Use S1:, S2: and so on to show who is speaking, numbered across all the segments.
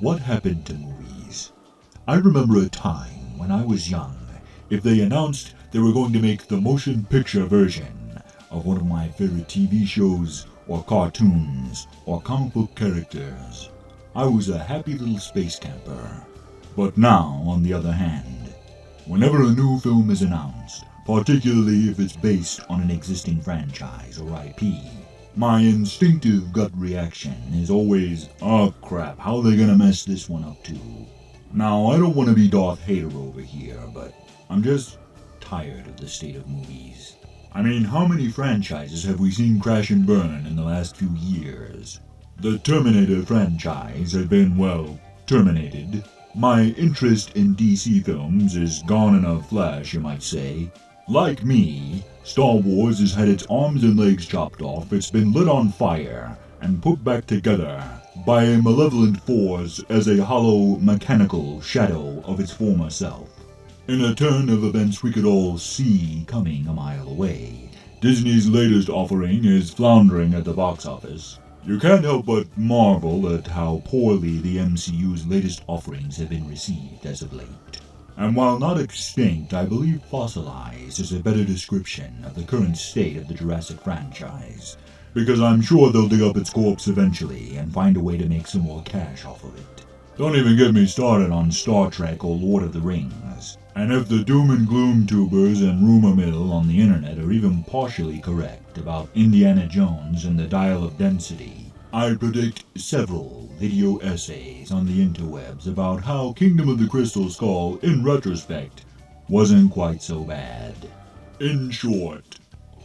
S1: What happened to movies? I remember a time when I was young, if they announced they were going to make the motion picture version of one of my favorite TV shows or cartoons or comic book characters, I was a happy little space camper. But now, on the other hand, whenever a new film is announced, particularly if it's based on an existing franchise or IP, my instinctive gut reaction is always, oh crap, how are they gonna mess this one up too? Now, I don't want to be Darth Vader over here, but I'm just tired of the state of movies. I mean, how many franchises have we seen crash and burn in the last few years? The Terminator franchise had been, well, terminated. My interest in DC films is gone in a flash, you might say. Like me, Star Wars has had its arms and legs chopped off, it's been lit on fire, and put back together by a malevolent force as a hollow, mechanical shadow of its former self. In a turn of events we could all see coming a mile away, Disney's latest offering is floundering at the box office. You can't help but marvel at how poorly the MCU's latest offerings have been received as of late. And while not extinct, I believe fossilized is a better description of the current state of the Jurassic franchise, because I'm sure they'll dig up its corpse eventually and find a way to make some more cash off of it. Don't even get me started on Star Trek or Lord of the Rings. And if the doom and gloom tubers and rumor mill on the internet are even partially correct about Indiana Jones and the Dial of Density, I predict several video essays on the interwebs about how Kingdom of the Crystal Skull, in retrospect, wasn't quite so bad. In short,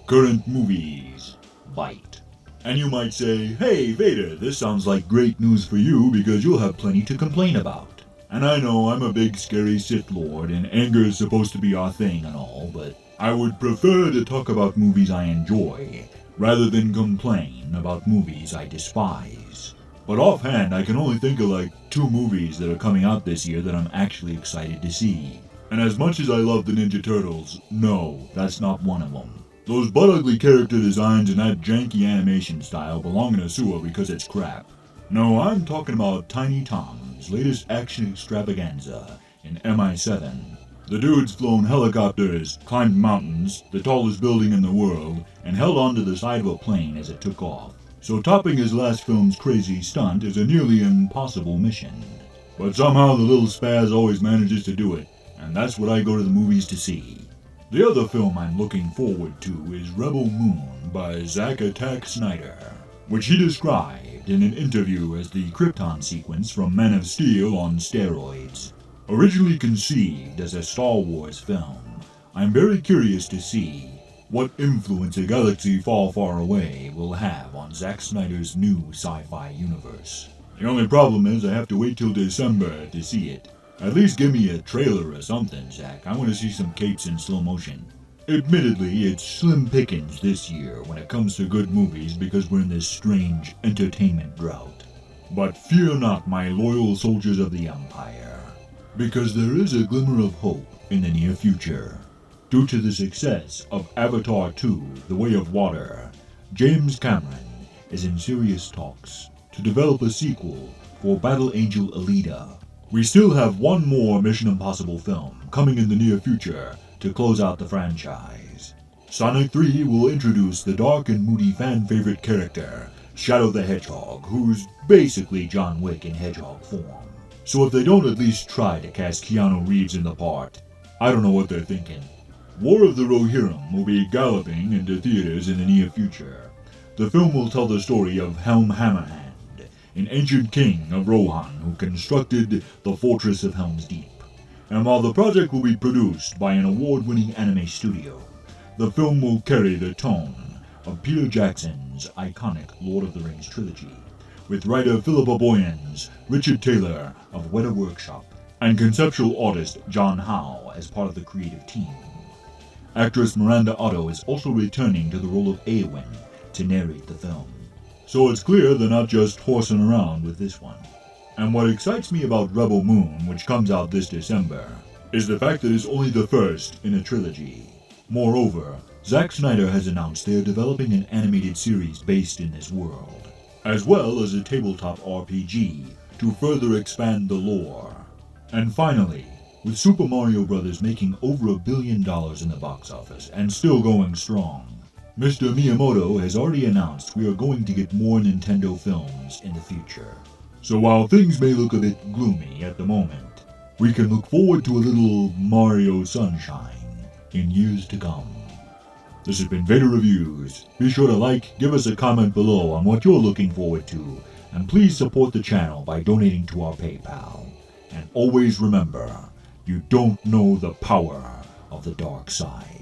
S1: current movies bite. And you might say, hey Vader, this sounds like great news for you because you'll have plenty to complain about. And I know I'm a big scary Sith Lord and anger is supposed to be our thing and all, but I would prefer to talk about movies I enjoy rather than complain about movies I despise. But offhand, I can only think of like 2 movies that are coming out this year that I'm actually excited to see. And as much as I love the Ninja Turtles, no, that's not one of them. Those butt-ugly character designs and that janky animation style belong in a sewer because it's crap. No, I'm talking about Tiny Tom's latest action extravaganza in MI7. The dude's flown helicopters, climbed mountains, the tallest building in the world, and held onto the side of a plane as it took off. So topping his last film's crazy stunt is a nearly impossible mission. But somehow the little spaz always manages to do it, and that's what I go to the movies to see. The other film I'm looking forward to is Rebel Moon by Zack Attack Snyder, which he described in an interview as the Krypton sequence from Man of Steel on steroids. Originally conceived as a Star Wars film, I'm very curious to see what influence a galaxy far, far away will have on Zack Snyder's new sci-fi universe. The only problem is I have to wait till December to see it. At least give me a trailer or something, Zack. I want to see some capes in slow motion. Admittedly, it's slim pickings this year when it comes to good movies because we're in this strange entertainment drought. But fear not, my loyal soldiers of the Empire, because there is a glimmer of hope in the near future. Due to the success of Avatar 2, The Way of Water, James Cameron is in serious talks to develop a sequel for Battle Angel Alita. We still have one more Mission Impossible film coming in the near future to close out the franchise. Sonic 3 will introduce the dark and moody fan-favorite character, Shadow the Hedgehog, who's basically John Wick in hedgehog form. So if they don't at least try to cast Keanu Reeves in the part, I don't know what they're thinking. War of the Rohirrim will be galloping into theaters in the near future. The film will tell the story of Helm Hammerhand, an ancient king of Rohan who constructed the Fortress of Helm's Deep. And while the project will be produced by an award-winning anime studio, the film will carry the tone of Peter Jackson's iconic Lord of the Rings trilogy, with writer Philippa Boyens, Richard Taylor of Weta Workshop, and conceptual artist John Howe as part of the creative team. Actress Miranda Otto is also returning to the role of Eowyn to narrate the film. So it's clear they're not just horsing around with this one. And what excites me about Rebel Moon, which comes out this December, is the fact that it's only the first in a trilogy. Moreover, Zack Snyder has announced they are developing an animated series based in this world, as well as a tabletop RPG to further expand the lore. And finally, with Super Mario Bros. Making over $1 billion in the box office and still going strong, Mr. Miyamoto has already announced we are going to get more Nintendo films in the future. So while things may look a bit gloomy at the moment, we can look forward to a little Mario sunshine in years to come. This has been Vader Reviews. Be sure to like, give us a comment below on what you're looking forward to, and please support the channel by donating to our PayPal. And always remember, you don't know the power of the dark side.